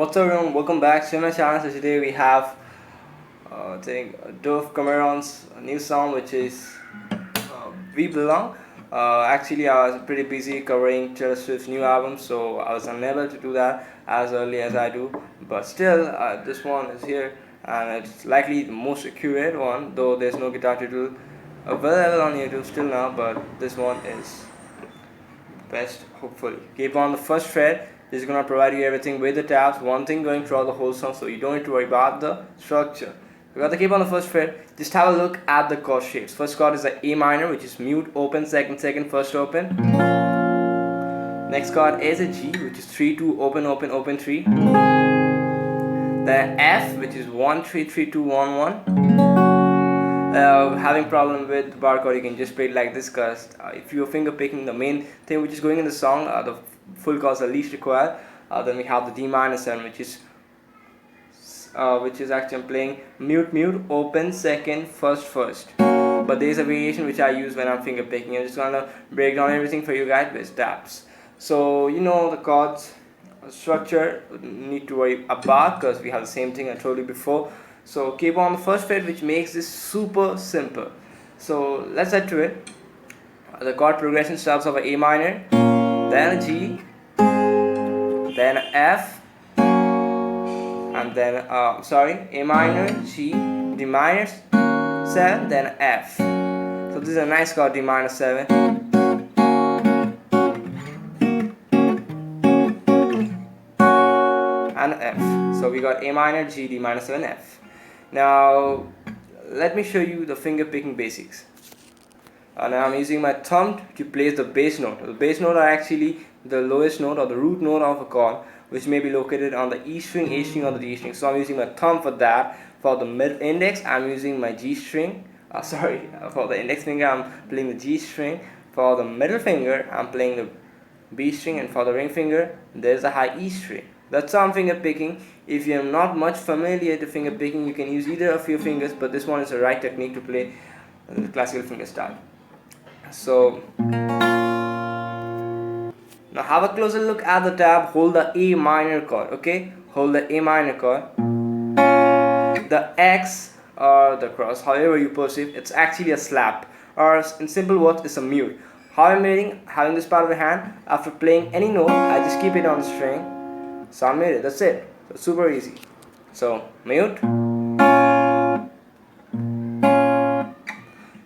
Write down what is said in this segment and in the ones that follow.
What's up everyone, welcome back to my channel. So today we have I think Dove Cameron's new song, which is We Belong. Actually I was pretty busy covering Taylor Swift's new album, so I was unable to do that as early as I do, but still this one is here and it's likely the most accurate one, though there's no guitar tutorial available on YouTube still now, but this one is best hopefully. Keep on the first fret. This is going to provide you everything with the tabs, one thing going throughout the whole song, so you don't need to worry about the structure. You got to keep on the first fret. Just have a look at the chord shapes. First chord is the A minor, which is mute, open, second, first open. Next chord is a G, which is 3, 2, open, open, open, 3. Then F, which is 1, 3, 3, 2, 1, 1. Having problem with the bar chord, you can just play it like this, because if you're finger picking the main thing which is going in the song, the full chords are least required. Then we have the D minor 7, which is actually I'm playing mute, mute, open, second, first. But there is a variation which I use when I'm finger picking. I'm just gonna break down everything for you guys with tabs. So you know the chords structure, need to worry about, because we have the same thing I told you before. So keep on the first fret, which makes this super simple. So let's head to it. The chord progression starts off A minor, then a G, then F, and then A minor, G, D minor 7, then F. So this is a nice chord, D minor 7. And F. So we got A minor, G, D minor 7, F. Now let me show you the finger picking basics. Now I'm using my thumb to place the bass note. The bass note are actually the lowest note or the root note of a chord, which may be located on the E string, A string, or the D string. So I'm using my thumb for that. For the mid index, I'm using my G string. For the index finger, I'm playing the G string. For the middle finger, I'm playing the B string, and for the ring finger, there's a high E string. That's how I'm finger picking. If you're not much familiar to finger picking, you can use either of your fingers, but this one is the right technique to play the classical finger style. So now have a closer look at the tab. Hold the A minor chord, okay? Hold the A minor chord. The X or the cross, however you perceive, it's actually a slap, or in simple words, it's a mute. How I'm muting, having this part of the hand, after playing any note, I just keep it on the string. So I'm muted, that's it. So super easy. So mute.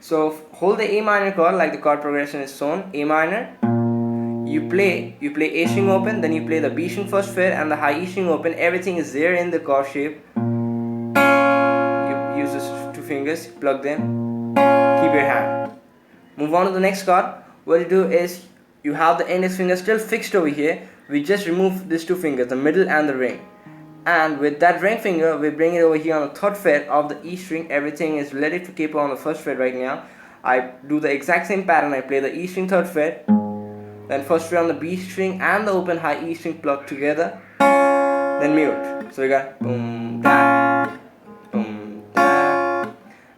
So hold the A minor chord like the chord progression is shown. A minor. You play A string open, then you play the B string first fret and the high E string open. Everything is there in the chord shape. You use these two fingers, plug them, keep your hand. Move on to the next chord. What you do is you have the index finger still fixed over here. We just remove these two fingers, the middle and the ring. And with that ring finger, we bring it over here on the third fret of the E string. Everything is ready to keep on the first fret right now. I do the exact same pattern. I play the E string third fret, then first fret on the B string and the open high E string plugged together, then mute. So we got boom, da, boom, da.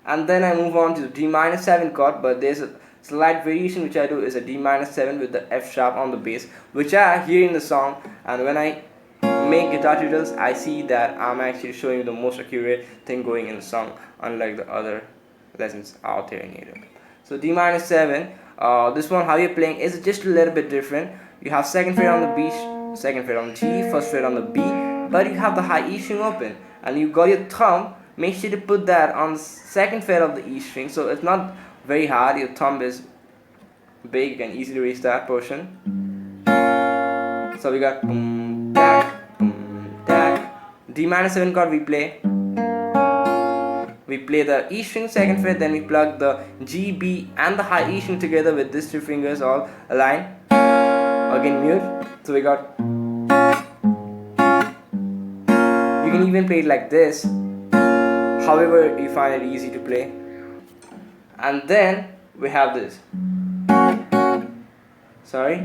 And then I move on to the D minor 7 chord, but there's a slight variation which I do is a D minor 7 with the F sharp on the bass, which I hear in the song, and when I make guitar tutorials, I see that I'm actually showing you the most accurate thing going in the song, unlike the other lessons out there in YouTube. So D minor 7, this one how you're playing is just a little bit different. You have second fret on the B, second fret on the G, first fret on the B, but you have the high E string open, and you got your thumb. Make sure to put that on the second fret of the E string, so it's not very hard. Your thumb is big, you can easily reach that portion. So we got boom, da, boom, da. D minor 7 chord we play the E string second fret, then we plug the G, B and the high E string together with these two fingers all aligned. Again mute. So we got, you can even play it like this, however you find it easy to play. And then we have this. Sorry.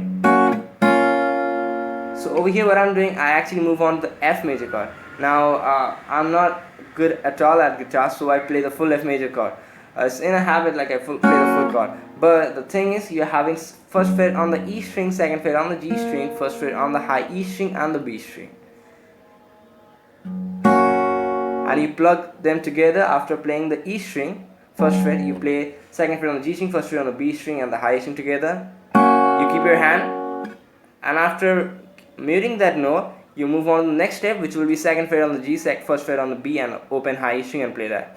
So over here what I'm doing, I actually move on to the F major chord. Now I'm not good at all at guitar, so I play the full F major chord. It's in a habit like I play the full chord. But the thing is, you're having first fret on the E string, second fret on the G string, first fret on the high E string and the B string. and you plug them together after playing the E string first fret. You play second fret on the G string, first fret on the B string, and the high string together. You keep your hand, and after muting that note, you move on to the next step, which will be second fret on the G, first fret on the B, and open high string and play that.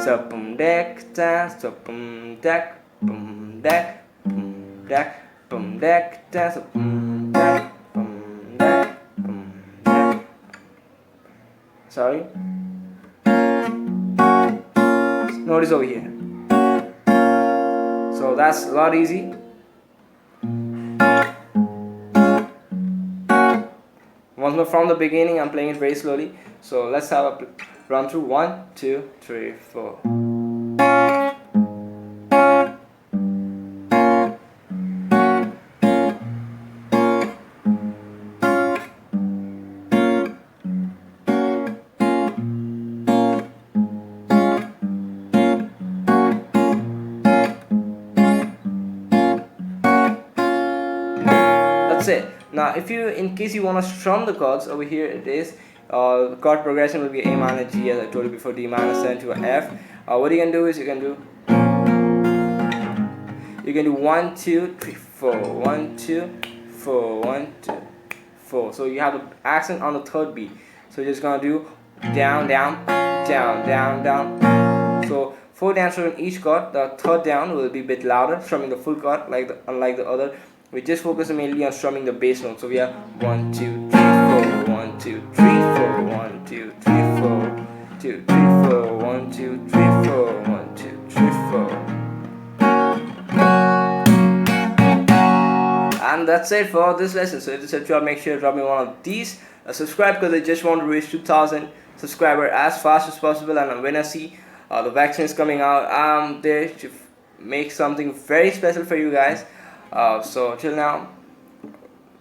So boom deck da, so boom deck, boom deck, boom deck, boom deck da, so boom deck, boom deck, boom deck. Sorry. Note is over here. So that's a lot easy. Once more from the beginning, I'm playing it very slowly. So let's have a run through. 1, 2, 3, 4. That's it. Now, if you, in case you want to strum the chords, over here it is. Chord progression will be A minor, G, as I told you before, D minor 7 to a F. What you can do is you can do 1, 2, 3, 4, 1, 2, 4, 1, 2, 4. So you have the accent on the third beat. So you're just gonna do down, down, down, down, down. So 4 down in each chord. The third down will be a bit louder, strumming the full chord, unlike the other. We just focus mainly on strumming the bass note. So we have 1, 2, 3, 4, 1, 2, 3, 4, 1, 2, 3, 4, 2, 3, 4, 1, 2, 3, 4, 1, 2, 3, 4. And that's it for this lesson. So if this helped you out, make sure to drop me one of these. Subscribe, because I just want to reach 2,000 subscribers as fast as possible. And when I see the vaccine is coming out, I'm there to make something very special for you guys. So till now,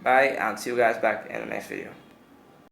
bye, and see you guys back in the next video.